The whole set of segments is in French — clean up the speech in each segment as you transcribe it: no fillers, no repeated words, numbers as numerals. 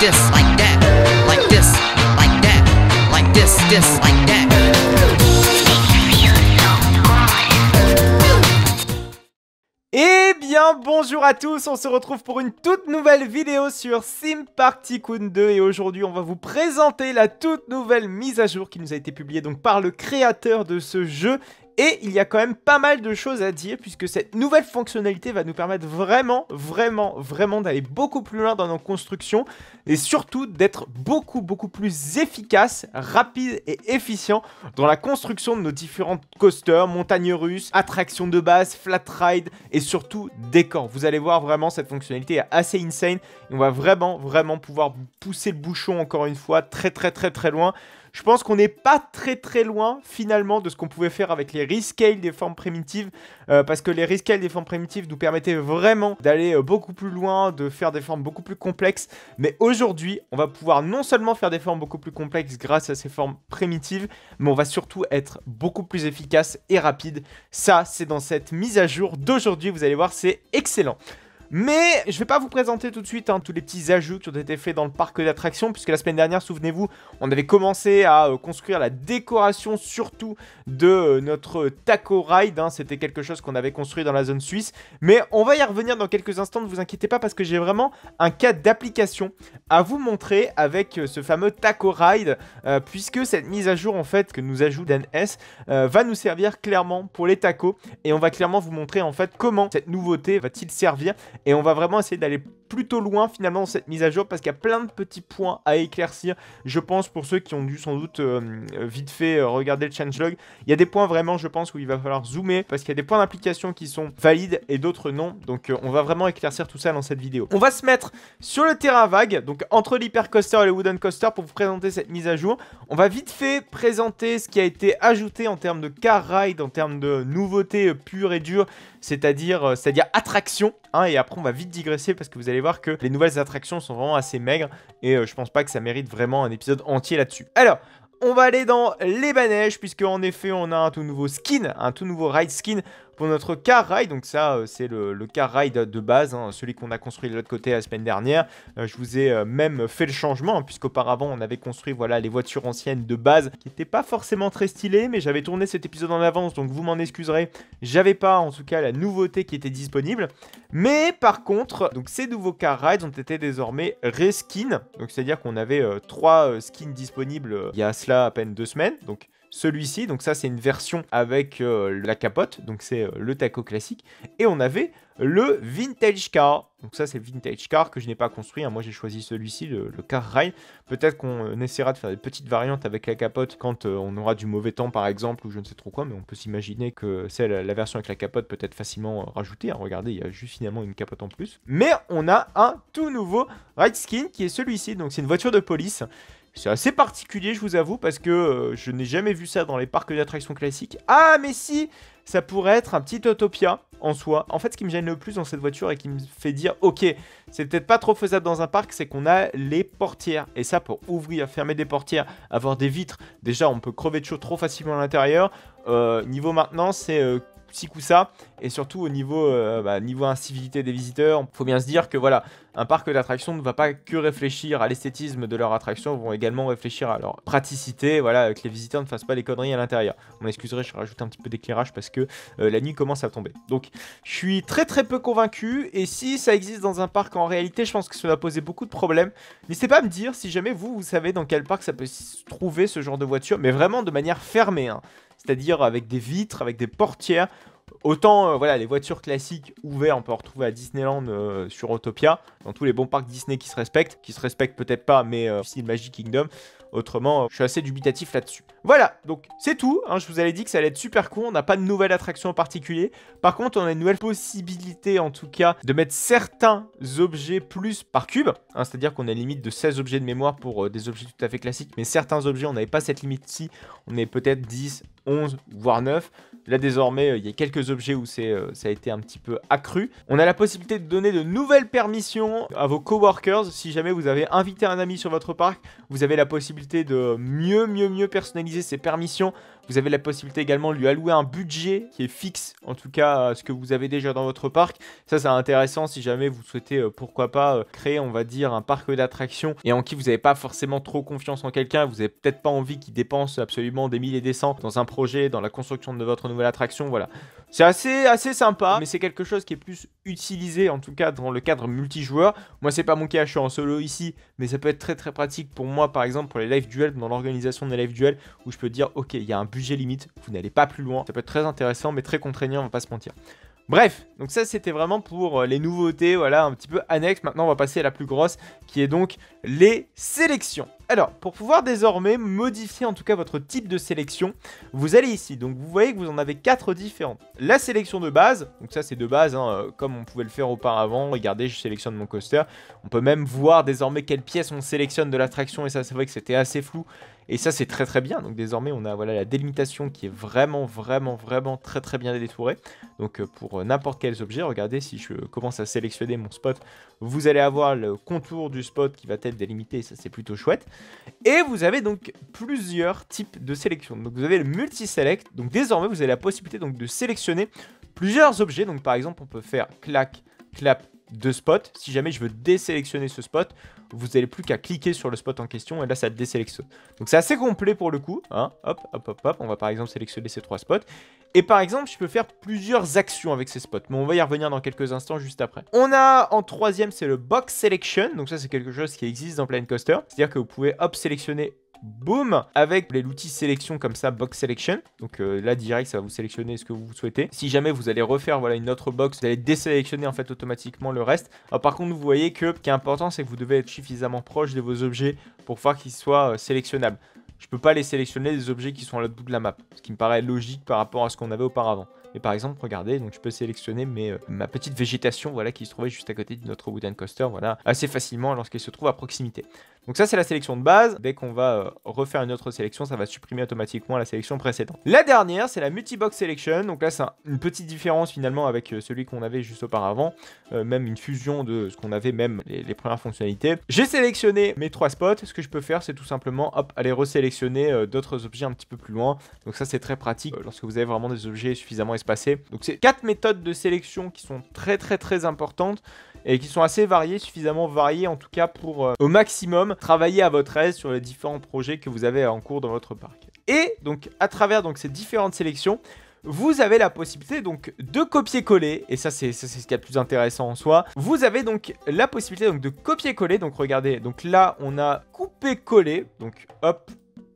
this, like that, like this, like that, like this, like that. Eh bien bonjour à tous, on se retrouve pour une toute nouvelle vidéo sur Sim Park Tycoon 2 et aujourd'hui on va vous présenter la toute nouvelle mise à jour qui nous a été publiée donc par le créateur de ce jeu. Et il y a quand même pas mal de choses à dire puisque cette nouvelle fonctionnalité va nous permettre vraiment d'aller beaucoup plus loin dans nos constructions et surtout d'être beaucoup plus efficace, rapide et efficient dans la construction de nos différentes coasters, montagnes russes, attractions de base, flat ride et surtout décors. Vous allez voir vraiment cette fonctionnalité est assez insane et on va vraiment pouvoir pousser le bouchon encore une fois très loin. Je pense qu'on n'est pas très loin finalement de ce qu'on pouvait faire avec les rescales des formes primitives parce que les rescales des formes primitives nous permettaient vraiment d'aller beaucoup plus loin, de faire des formes beaucoup plus complexes. Mais aujourd'hui, on va pouvoir non seulement faire des formes beaucoup plus complexes grâce à ces formes primitives, mais on va surtout être beaucoup plus efficace et rapide. Ça, c'est dans cette mise à jour d'aujourd'hui. Vous allez voir, c'est excellent. Mais je ne vais pas vous présenter tout de suite tous les petits ajouts qui ont été faits dans le parc d'attractions, puisque la semaine dernière, souvenez-vous, on avait commencé à construire la décoration surtout de notre Taco Ride. C'était quelque chose qu'on avait construit dans la zone suisse. Mais on va y revenir dans quelques instants, ne vous inquiétez pas, parce que j'ai vraiment un cas d'application à vous montrer avec ce fameux Taco Ride, puisque cette mise à jour en fait que nous ajoute DNS va nous servir clairement pour les tacos. Et on va clairement vous montrer en fait comment cette nouveauté va-t-il servir. Et on va vraiment essayer d'aller plutôt loin finalement dans cette mise à jour parce qu'il y a plein de petits points à éclaircir. Je pense pour ceux qui ont dû sans doute vite fait regarder le changelog, il y a des points vraiment je pense où il va falloir zoomer parce qu'il y a des points d'application qui sont valides et d'autres non. Donc on va vraiment éclaircir tout ça dans cette vidéo. On va se mettre sur le terrain vague, donc entre l'hypercoaster et le wooden coaster pour vous présenter cette mise à jour. On va vite fait présenter ce qui a été ajouté en termes de car ride, en termes de nouveautés pures et dures, c'est-à-dire attraction. Et après on va vite digresser parce que vous allez voir que les nouvelles attractions sont vraiment assez maigres et je pense pas que ça mérite vraiment un épisode entier là-dessus. Alors, on va aller dans les manèges puisque en effet on a un tout nouveau skin, un tout nouveau ride skin pour notre car ride. Donc ça c'est le car ride de base, celui qu'on a construit de l'autre côté la semaine dernière. Je vous ai même fait le changement puisqu'auparavant on avait construit voilà les voitures anciennes de base qui n'étaient pas forcément très stylées, mais j'avais tourné cet épisode en avance donc vous m'en excuserez. J'avais pas en tout cas la nouveauté qui était disponible. Mais par contre, donc ces nouveaux car rides ont été désormais reskin. Donc c'est-à-dire qu'on avait 3 skins disponibles il y a cela à peine 2 semaines. Donc celui-ci, donc ça c'est une version avec la capote, donc c'est le taco classique. Et on avait le vintage car, donc ça c'est le vintage car que je n'ai pas construit, moi j'ai choisi celui-ci, le car ride. Peut-être qu'on essaiera de faire des petites variantes avec la capote quand on aura du mauvais temps par exemple, ou je ne sais trop quoi, mais on peut s'imaginer que c'est la version avec la capote peut être facilement rajoutée. Regardez, il y a juste finalement une capote en plus. Mais on a un tout nouveau ride skin qui est celui-ci, donc c'est une voiture de police. C'est assez particulier, je vous avoue, parce que je n'ai jamais vu ça dans les parcs d'attractions classiques. Ah, mais si, ça pourrait être un petit Autopia en soi. En fait, ce qui me gêne le plus dans cette voiture et qui me fait dire, ok, c'est peut-être pas trop faisable dans un parc, c'est qu'on a les portières. Et ça, pour ouvrir, fermer des portières, avoir des vitres, déjà, on peut crever de chaud trop facilement à l'intérieur. Niveau maintenance, c'est ci coup ça, et surtout au niveau incivilité des visiteurs, il faut bien se dire que voilà, un parc d'attractions ne va pas que réfléchir à l'esthétisme de leur attraction, ils vont également réfléchir à leur praticité, voilà, que les visiteurs ne fassent pas les conneries à l'intérieur. On m'excuserait, je rajoute un petit peu d'éclairage parce que la nuit commence à tomber. Donc je suis très peu convaincu, et si ça existe dans un parc en réalité, je pense que ça va poser beaucoup de problèmes. N'hésitez pas à me dire si jamais vous savez dans quel parc ça peut se trouver ce genre de voiture, mais vraiment de manière fermée, c'est-à-dire avec des vitres, avec des portières. Autant voilà, les voitures classiques ouvertes, on peut en retrouver à Disneyland sur Autopia, dans tous les bons parcs Disney qui se respectent peut-être pas, mais aussi le Magic Kingdom. Autrement, je suis assez dubitatif là-dessus. Voilà, donc c'est tout. Je vous avais dit que ça allait être super court. On n'a pas de nouvelle attraction en particulier. Par contre, on a une nouvelle possibilité, en tout cas, de mettre certains objets plus par cube. C'est-à-dire qu'on a une limite de 16 objets de mémoire pour des objets tout à fait classiques. Mais certains objets, on n'avait pas cette limite-ci. On est peut-être 10, 11, voire 9. Là, désormais, il y a quelques objets où ça a été un petit peu accru. On a la possibilité de donner de nouvelles permissions à vos coworkers. Si jamais vous avez invité un ami sur votre parc, vous avez la possibilité de mieux personnaliser ces permissions Vous avez la possibilité également de lui allouer un budget qui est fixe, en tout cas ce que vous avez déjà dans votre parc. Ça c'est intéressant si jamais vous souhaitez, pourquoi pas, créer, on va dire, un parc d'attractions et en qui vous n'avez pas forcément trop confiance en quelqu'un, vous n'avez peut-être pas envie qu'il dépense absolument des milliers et des cents dans un projet, dans la construction de votre nouvelle attraction, voilà. C'est assez sympa, mais c'est quelque chose qui est plus utilisé, en tout cas dans le cadre multijoueur. Moi c'est pas mon cas, je suis en solo ici, mais ça peut être très pratique pour moi, par exemple pour les live duels, dans l'organisation des live duels, où je peux dire ok, il y a un budget limite, vous n'allez pas plus loin. Ça peut être très intéressant, mais très contraignant, on va pas se mentir. Bref, donc ça c'était vraiment pour les nouveautés, voilà, un petit peu annexes. Maintenant on va passer à la plus grosse, qui est donc les sélections. Alors, pour pouvoir désormais modifier en tout cas votre type de sélection, vous allez ici, donc vous voyez que vous en avez 4 différentes. La sélection de base, donc ça c'est de base, hein, comme on pouvait le faire auparavant. Regardez, je sélectionne mon coaster. On peut même voir désormais quelles pièces on sélectionne de l'attraction, et ça c'est vrai que c'était assez flou. Et ça c'est très bien, donc désormais on a voilà, la délimitation qui est vraiment très bien détourée. Donc pour n'importe quels objets, regardez, si je commence à sélectionner mon spot, vous allez avoir le contour du spot qui va être délimité, et ça c'est plutôt chouette. Et vous avez donc plusieurs types de sélection. Donc vous avez le multi-select, donc désormais vous avez la possibilité donc de sélectionner plusieurs objets. Donc par exemple on peut faire clac, clap, 2 spots. Si jamais je veux désélectionner ce spot, vous n'avez plus qu'à cliquer sur le spot en question et là ça désélectionne. Donc c'est assez complet pour le coup, hein. Hop. On va par exemple sélectionner ces 3 spots. Et par exemple, je peux faire plusieurs actions avec ces spots, mais on va y revenir dans quelques instants juste après. On a en troisième, c'est le box selection. Donc ça c'est quelque chose qui existe dans Planet Coaster. C'est-à-dire que vous pouvez hop sélectionner, boum, avec l'outil sélection comme ça, box selection. Donc là direct ça va vous sélectionner ce que vous souhaitez. Si jamais vous allez refaire voilà, une autre box, vous allez désélectionner en fait automatiquement le reste. Alors, par contre vous voyez que ce qui est important c'est que vous devez être suffisamment proche de vos objets pour faire qu'ils soient sélectionnables. Je peux pas les sélectionner des objets qui sont à l'autre bout de la map, ce qui me paraît logique par rapport à ce qu'on avait auparavant. Mais par exemple, regardez, donc je peux sélectionner ma petite végétation, voilà, qui se trouvait juste à côté de notre wooden coaster, voilà, assez facilement lorsqu'elle se trouve à proximité. Donc ça, c'est la sélection de base. Dès qu'on va refaire une autre sélection, ça va supprimer automatiquement la sélection précédente. La dernière, c'est la multi-box selection. Donc là, c'est une petite différence finalement avec celui qu'on avait juste auparavant, même une fusion de ce qu'on avait, même les premières fonctionnalités. J'ai sélectionné mes 3 spots. Ce que je peux faire, c'est tout simplement, hop, aller resélectionner d'autres objets un petit peu plus loin. Donc ça, c'est très pratique lorsque vous avez vraiment des objets suffisamment espacés. Donc c'est 4 méthodes de sélection qui sont très importantes et qui sont assez variées, suffisamment variées en tout cas pour au maximum travailler à votre aise sur les différents projets que vous avez en cours dans votre parc. Et donc à travers donc ces différentes sélections, vous avez la possibilité donc de copier-coller, et ça c'est ce qu'il y a de plus intéressant en soi. Vous avez donc la possibilité donc de copier-coller, donc regardez, donc là on a coupé-coller, donc hop,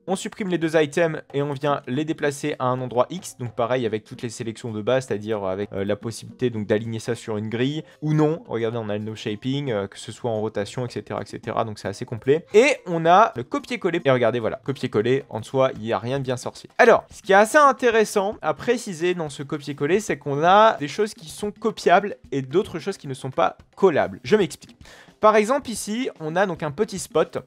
on supprime les 2 items et on vient les déplacer à un endroit X. Donc pareil avec toutes les sélections de base, c'est-à-dire avec la possibilité donc d'aligner ça sur une grille ou non. Regardez, on a le no shaping, que ce soit en rotation, etc. Donc c'est assez complet. Et on a le copier-coller. Et regardez, voilà, copier-coller, en soi, il n'y a rien de bien sorcier. Alors, ce qui est assez intéressant à préciser dans ce copier-coller, c'est qu'on a des choses qui sont copiables et d'autres choses qui ne sont pas collables. Je m'explique. Par exemple, ici, on a donc un petit spot,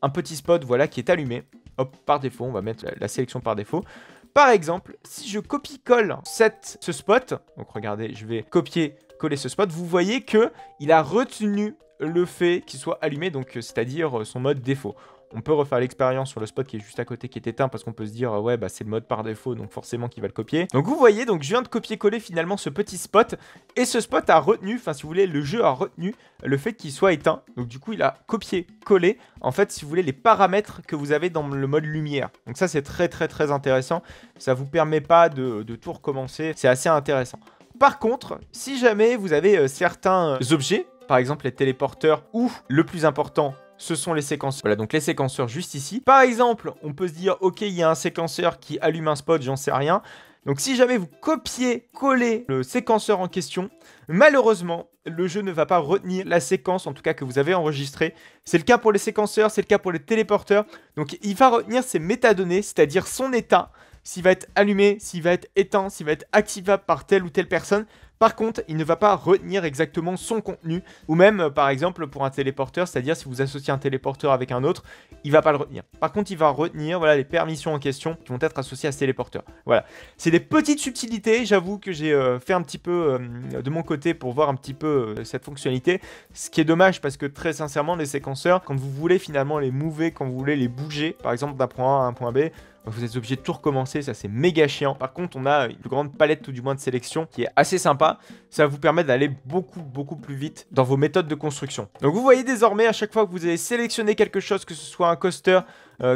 voilà, qui est allumé. Hop, par défaut, on va mettre la sélection par défaut. Par exemple, si je copie-colle ce spot, donc regardez, je vais copier-coller ce spot, vous voyez qu'il a retenu le fait qu'il soit allumé, donc c'est-à-dire son mode défaut. On peut refaire l'expérience sur le spot qui est juste à côté, qui est éteint, parce qu'on peut se dire, ouais, bah c'est le mode par défaut, donc forcément qu'il va le copier. Donc vous voyez, donc je viens de copier-coller finalement ce petit spot, et ce spot a retenu, enfin si vous voulez, le jeu a retenu le fait qu'il soit éteint. Donc du coup, il a copié-collé, en fait, si vous voulez, les paramètres que vous avez dans le mode lumière. Donc ça, c'est très intéressant. Ça vous permet pas de tout recommencer, c'est assez intéressant. Par contre, si jamais vous avez certains objets, par exemple les téléporteurs, ou le plus important, ce sont les séquenceurs. Voilà, donc les séquenceurs juste ici. Par exemple, on peut se dire, ok, il y a un séquenceur qui allume un spot, j'en sais rien. Donc si jamais vous copiez-collez le séquenceur en question, malheureusement, le jeu ne va pas retenir la séquence, en tout cas que vous avez enregistrée. C'est le cas pour les séquenceurs, c'est le cas pour les téléporteurs. Donc il va retenir ces métadonnées, c'est-à-dire son état, s'il va être allumé, s'il va être éteint, s'il va être activable par telle ou telle personne. Par contre, il ne va pas retenir exactement son contenu, ou même, par exemple, pour un téléporteur, c'est-à-dire si vous associez un téléporteur avec un autre, il ne va pas le retenir. Par contre, il va retenir voilà, les permissions en question qui vont être associées à ce téléporteur. Voilà, c'est des petites subtilités, j'avoue que j'ai fait un petit peu de mon côté pour voir un petit peu cette fonctionnalité, ce qui est dommage parce que très sincèrement, les séquenceurs, quand vous voulez finalement les mover, quand vous voulez les bouger, par exemple d'un point A à un point B, Donc vous êtes obligé de tout recommencer, ça c'est méga chiant. Par contre, on a une plus grande palette tout du moins de sélection qui est assez sympa. Ça va vous permettre d'aller beaucoup plus vite dans vos méthodes de construction. Donc vous voyez désormais à chaque fois que vous allez sélectionner quelque chose, que ce soit un coaster,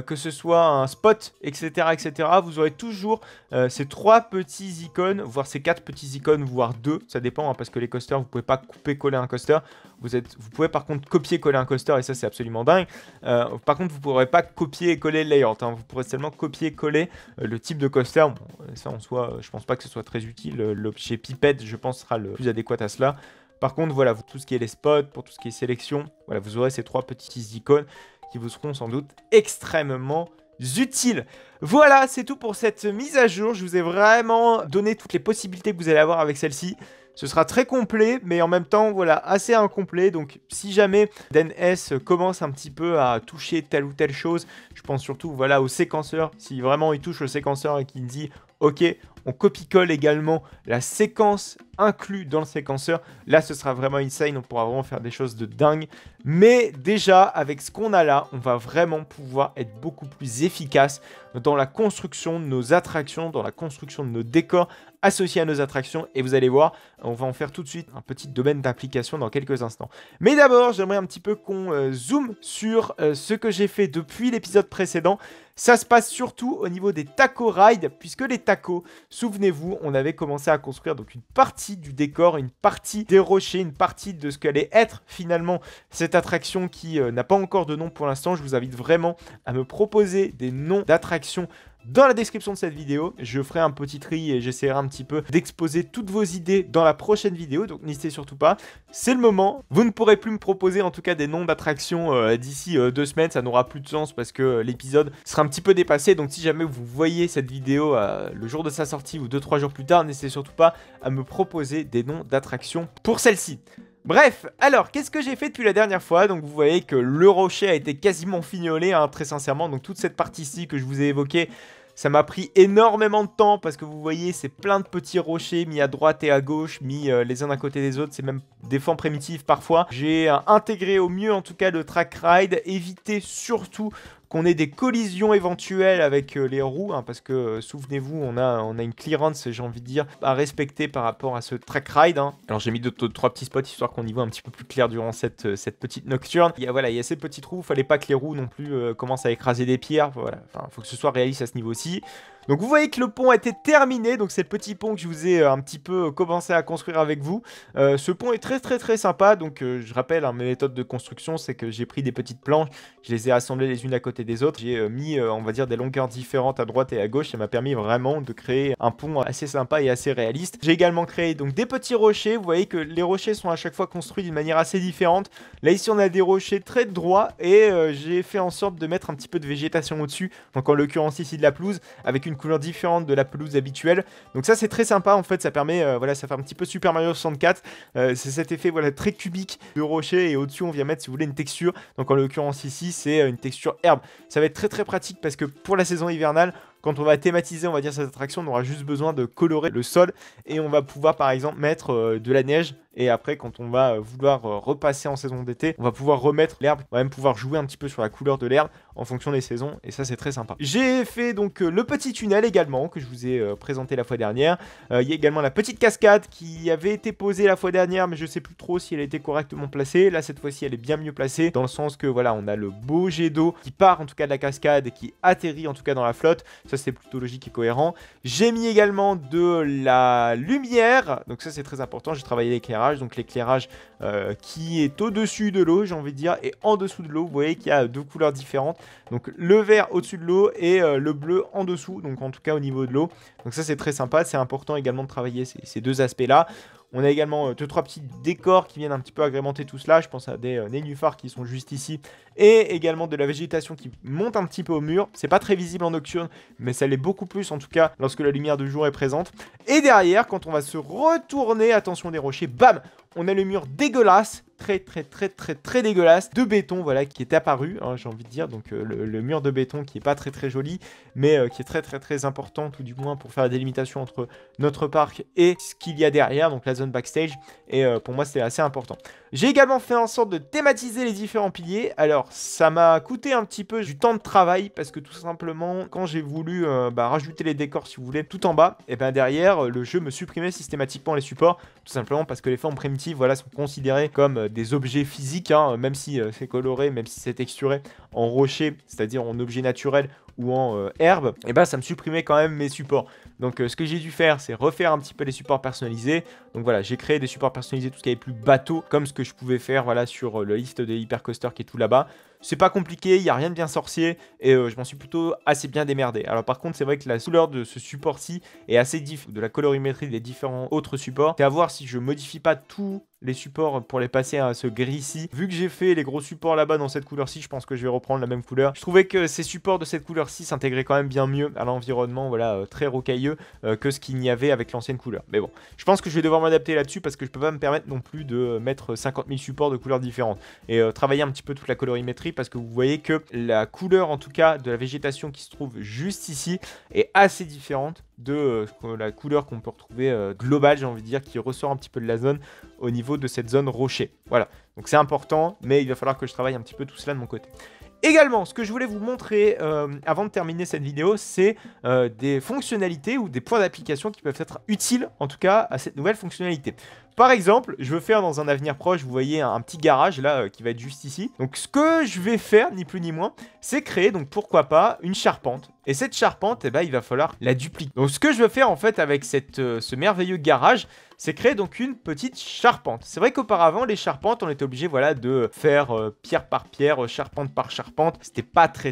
que ce soit un spot, etc., vous aurez toujours ces 3 petits icônes, voire ces 4 petits icônes, voire 2, ça dépend, hein, parce que les coasters, vous pouvez pas couper-coller un coaster, vous pouvez par contre copier-coller un coaster, et ça c'est absolument dingue. Par contre, vous ne pourrez pas copier et coller le layout, hein, vous pourrez seulement copier-coller le type de coaster. Bon, ça en soi, je pense pas que ce soit très utile, l'objet pipette, je pense, sera le plus adéquat à cela. Par contre, voilà, tout ce qui est les spots, pour tout ce qui est sélection, voilà, vous aurez ces 3 petits icônes qui vous seront sans doute extrêmement utiles. Voilà, c'est tout pour cette mise à jour. Je vous ai vraiment donné toutes les possibilités que vous allez avoir avec celle-ci. Ce sera très complet, mais en même temps, voilà, assez incomplet. Donc, si jamais DNS commence un petit peu à toucher telle ou telle chose, je pense surtout, voilà, au séquenceur. Si vraiment il touche le séquenceur et qu'il dit « Ok, on copie-colle également la séquence inclue dans le séquenceur », là, ce sera vraiment insane. On pourra vraiment faire des choses de dingue. Mais déjà, avec ce qu'on a là, on va vraiment pouvoir être beaucoup plus efficace dans la construction de nos attractions, dans la construction de nos décors associés à nos attractions. Et vous allez voir, on va en faire tout de suite un petit domaine d'application dans quelques instants. Mais d'abord, j'aimerais un petit peu qu'on zoome sur ce que j'ai fait depuis l'épisode précédent. Ça se passe surtout au niveau des taco rides, puisque les tacos, souvenez-vous, on avait commencé à construire donc une partie du décor, une partie des rochers, une partie de ce qu'allait être finalement cette attraction qui n'a pas encore de nom pour l'instant. Je vous invite vraiment à me proposer des noms d'attractions dans la description de cette vidéo. Je ferai un petit tri et j'essaierai un petit peu d'exposer toutes vos idées dans la prochaine vidéo, donc n'hésitez surtout pas. C'est le moment. Vous ne pourrez plus me proposer en tout cas des noms d'attractions d'ici 2 semaines, ça n'aura plus de sens parce que l'épisode sera un petit peu dépassé. Donc si jamais vous voyez cette vidéo le jour de sa sortie ou 2-3 jours plus tard, n'hésitez surtout pas à me proposer des noms d'attractions pour celle-ci. Bref, alors, qu'est-ce que j'ai fait depuis la dernière fois? Donc vous voyez que le rocher a été quasiment fignolé, hein, très sincèrement. Donc toute cette partie-ci que je vous ai évoquée, ça m'a pris énormément de temps parce que vous voyez, c'est plein de petits rochers mis à droite et à gauche, mis les uns à côté des autres. C'est même des formes primitives parfois. J'ai intégré au mieux en tout cas le track ride, éviter surtout qu'on ait des collisions éventuelles avec les roues, hein, parce que souvenez-vous, on a une clearance, j'ai envie de dire, à respecter par rapport à ce track ride. Hein. Alors j'ai mis 3 petits spots histoire qu'on y voit un petit peu plus clair durant cette petite nocturne. Il y a ces petits trous, fallait pas que les roues non plus commencent à écraser des pierres. Voilà, enfin, faut que ce soit réaliste à ce niveau-ci. Donc vous voyez que le pont a été terminé, donc c'est le petit pont que je vous ai un petit peu commencé à construire avec vous. Ce pont est très sympa, donc je rappelle, hein, mes méthodes de construction, c'est que j'ai pris des petites planches, je les ai assemblées les unes à côté des autres, j'ai mis, on va dire, des longueurs différentes à droite et à gauche, ça m'a permis vraiment de créer un pont assez sympa et assez réaliste. J'ai également créé donc des petits rochers, vous voyez que les rochers sont à chaque fois construits d'une manière assez différente. Là ici on a des rochers très droits et j'ai fait en sorte de mettre un petit peu de végétation au-dessus, donc en l'occurrence ici de la pelouse, avec une couleur différente de la pelouse habituelle. Donc ça c'est très sympa en fait, ça permet, voilà, ça fait un petit peu Super Mario 64, c'est cet effet voilà très cubique de rocher et au-dessus on vient mettre si vous voulez une texture, donc en l'occurrence ici c'est une texture herbe. Ça va être très pratique parce que pour la saison hivernale, quand on va thématiser, on va dire, cette attraction, on aura juste besoin de colorer le sol et on va pouvoir par exemple mettre de la neige. Et après, quand on va vouloir repasser en saison d'été, on va pouvoir remettre l'herbe, on va même pouvoir jouer un petit peu sur la couleur de l'herbe en fonction des saisons. Et ça, c'est très sympa. J'ai fait donc le petit tunnel également, que je vous ai présenté la fois dernière. Il y a également la petite cascade qui avait été posée la fois dernière, mais je sais plus trop si elle a été correctement placée. Là, cette fois-ci, elle est bien mieux placée, dans le sens que, voilà, on a le beau jet d'eau qui part en tout cas de la cascade et qui atterrit en tout cas dans la flotte. Ça, c'est plutôt logique et cohérent. J'ai mis également de la lumière. Donc ça, c'est très important. J'ai travaillé l'éclairage. Donc l'éclairage qui est au-dessus de l'eau, j'ai envie de dire, et en dessous de l'eau. Vous voyez qu'il y a 2 couleurs différentes. Donc le vert au-dessus de l'eau et le bleu en dessous. Donc en tout cas au niveau de l'eau. Donc ça, c'est très sympa. C'est important également de travailler ces 2 aspects-là. On a également 2-3 petits décors qui viennent un petit peu agrémenter tout cela. Je pense à des nénuphars qui sont juste ici. Et également de la végétation qui monte un petit peu au mur. C'est pas très visible en nocturne, mais ça l'est beaucoup plus en tout cas lorsque la lumière de jour est présente. Et derrière, quand on va se retourner, attention des rochers, bam, on a le mur dégueulasse. Très dégueulasse de béton, voilà, qui est apparu, hein, j'ai envie de dire. Donc le mur de béton qui est pas très joli, mais qui est très important, tout du moins pour faire la délimitation entre notre parc et ce qu'il y a derrière, donc la zone backstage. Et pour moi c'était assez important. J'ai également fait en sorte de thématiser les différents piliers. Alors, ça m'a coûté un petit peu du temps de travail parce que tout simplement, quand j'ai voulu rajouter les décors, si vous voulez, tout en bas, et bien derrière, le jeu me supprimait systématiquement les supports, tout simplement parce que les formes primitives, voilà, sont considérées comme des objets physiques, hein, même si c'est coloré, même si c'est texturé en rocher, c'est-à-dire en objet naturel ou en herbe, et ben ça me supprimait quand même mes supports. Donc ce que j'ai dû faire, c'est refaire un petit peu les supports personnalisés. Donc voilà, j'ai créé des supports personnalisés, tout ce qui est plus bateau, comme ce que je pouvais faire voilà, sur la liste des hypercoasters qui est tout là-bas. C'est pas compliqué, il n'y a rien de bien sorcier et je m'en suis plutôt assez bien démerdé. Alors par contre, c'est vrai que la couleur de ce support-ci est assez différente de la colorimétrie des différents autres supports. C'est à voir si je modifie pas tous les supports pour les passer à ce gris-ci. Vu que j'ai fait les gros supports là-bas dans cette couleur-ci, je pense que je vais reprendre la même couleur. Je trouvais que ces supports de cette couleur-ci s'intégraient quand même bien mieux à l'environnement, voilà, très rocailleux que ce qu'il y avait avec l'ancienne couleur. Mais bon, je pense que je vais devoir m'adapter là-dessus parce que je peux pas me permettre non plus de mettre 50 000 supports de couleurs différentes et travailler un petit peu toute la colorimétrie parce que vous voyez que la couleur en tout cas de la végétation qui se trouve juste ici est assez différente de la couleur qu'on peut retrouver globale, j'ai envie de dire, qui ressort un petit peu de la zone au niveau de cette zone rocher. Voilà, donc c'est important, mais il va falloir que je travaille un petit peu tout cela de mon côté. Également, ce que je voulais vous montrer avant de terminer cette vidéo, c'est des fonctionnalités ou des points d'application qui peuvent être utiles, en tout cas, à cette nouvelle fonctionnalité. Par exemple, je veux faire dans un avenir proche, vous voyez un petit garage là qui va être juste ici. Donc ce que je vais faire, ni plus ni moins, c'est créer, donc pourquoi pas, une charpente. Et cette charpente, eh ben, il va falloir la dupliquer. Donc ce que je veux faire en fait avec ce merveilleux garage, c'est créer donc une petite charpente. C'est vrai qu'auparavant, les charpentes, on était obligé voilà, de faire pierre par pierre, charpente par charpente. C'était pas très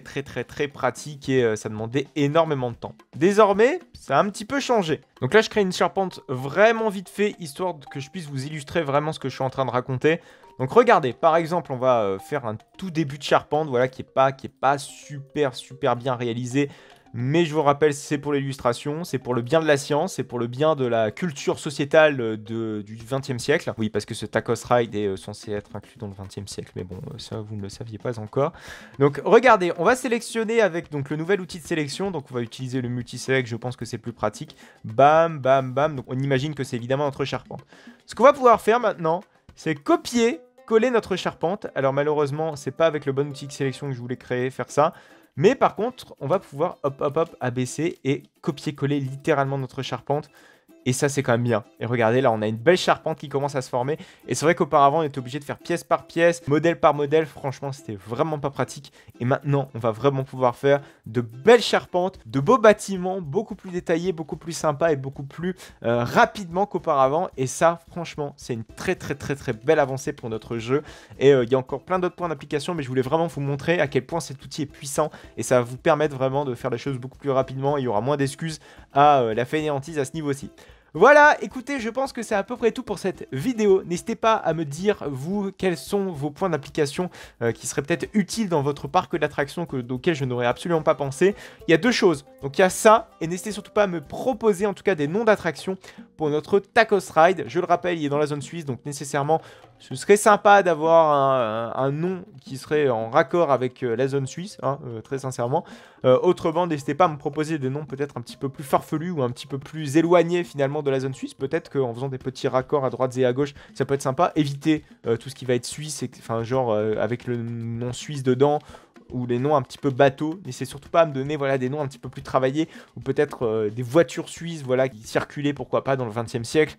pratique et ça demandait énormément de temps. Désormais, ça a un petit peu changé. Donc là, je crée une charpente vraiment vite fait, histoire que je puisse vous illustrer vraiment ce que je suis en train de raconter. Donc regardez, par exemple, on va faire un tout début de charpente, voilà, qui est pas super bien réalisé. Mais je vous rappelle, c'est pour l'illustration, c'est pour le bien de la science, c'est pour le bien de la culture sociétale du XXe siècle. Oui, parce que ce Tacos Ride est censé être inclus dans le XXe siècle, mais bon, ça vous ne le saviez pas encore. Donc regardez, on va sélectionner avec donc, le nouvel outil de sélection, donc on va utiliser le multiselect, je pense que c'est plus pratique. Bam, bam, bam, donc on imagine que c'est évidemment notre charpente. Ce qu'on va pouvoir faire maintenant, c'est copier, coller notre charpente. Alors malheureusement, c'est pas avec le bon outil de sélection que je voulais créer, faire ça. Mais par contre, on va pouvoir hop, abaisser et copier-coller littéralement notre charpente. Et ça, c'est quand même bien. Et regardez, là, on a une belle charpente qui commence à se former. Et c'est vrai qu'auparavant, on était obligé de faire pièce par pièce, modèle par modèle. Franchement, c'était vraiment pas pratique. Et maintenant, on va vraiment pouvoir faire de belles charpentes, de beaux bâtiments, beaucoup plus détaillés, beaucoup plus sympas et beaucoup plus rapidement qu'auparavant. Et ça, franchement, c'est une très belle avancée pour notre jeu. Et il y a encore plein d'autres points d'application, mais je voulais vraiment vous montrer à quel point cet outil est puissant. Et ça va vous permettre vraiment de faire les choses beaucoup plus rapidement. Il y aura moins d'excuses à la fainéantise à ce niveau-ci. Voilà, écoutez, je pense que c'est à peu près tout pour cette vidéo. N'hésitez pas à me dire, vous, quels sont vos points d'application qui seraient peut-être utiles dans votre parc d'attractions auxquels je n'aurais absolument pas pensé. Il y a deux choses. Donc il y a ça, et n'hésitez surtout pas à me proposer en tout cas des noms d'attractions pour notre Tacos Ride. Je le rappelle, il est dans la zone suisse, donc nécessairement, ce serait sympa d'avoir un nom qui serait en raccord avec la zone suisse, hein, très sincèrement. Autrement, n'hésitez pas à me proposer des noms peut-être un petit peu plus farfelus ou un petit peu plus éloignés finalement de la zone suisse. Peut-être qu'en faisant des petits raccords à droite et à gauche, ça peut être sympa. Évitez tout ce qui va être suisse, enfin genre avec le nom suisse dedans, ou les noms un petit peu bateaux. N'essayez surtout pas à me donner voilà, des noms un petit peu plus travaillés, ou peut-être des voitures suisses voilà, qui circulaient, pourquoi pas, dans le XXe siècle.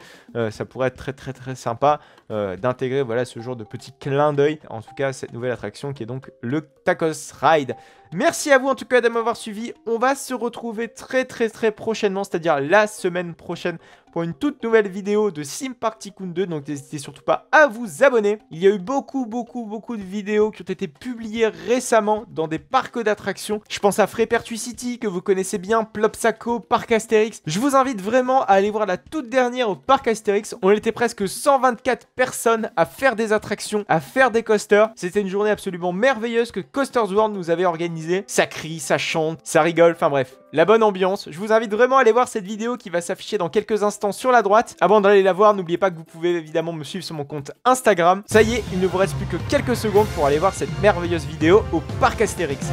Ça pourrait être très sympa d'intégrer voilà, ce genre de petit clin d'œil, en tout cas cette nouvelle attraction qui est donc le Tacos Ride. Merci à vous en tout cas de m'avoir suivi. On va se retrouver très prochainement, c'est-à-dire la semaine prochaine, pour une toute nouvelle vidéo de Sim Park Tycoon 2. Donc n'hésitez surtout pas à vous abonner. Il y a eu beaucoup de vidéos qui ont été publiées récemment dans des parcs d'attractions. Je pense à Frépertuis que vous connaissez bien, Plopsaco, Parc Astérix. Je vous invite vraiment à aller voir la toute dernière au Parc Astérix. On était presque 124 personnes à faire des attractions, à faire des coasters. C'était une journée absolument merveilleuse que Coasters World nous avait organisée. Ça crie, ça chante, ça rigole, enfin bref, la bonne ambiance. Je vous invite vraiment à aller voir cette vidéo qui va s'afficher dans quelques instants sur la droite. Avant d'aller la voir, n'oubliez pas que vous pouvez évidemment me suivre sur mon compte Instagram. Ça y est, il ne vous reste plus que quelques secondes pour aller voir cette merveilleuse vidéo au Parc Astérix.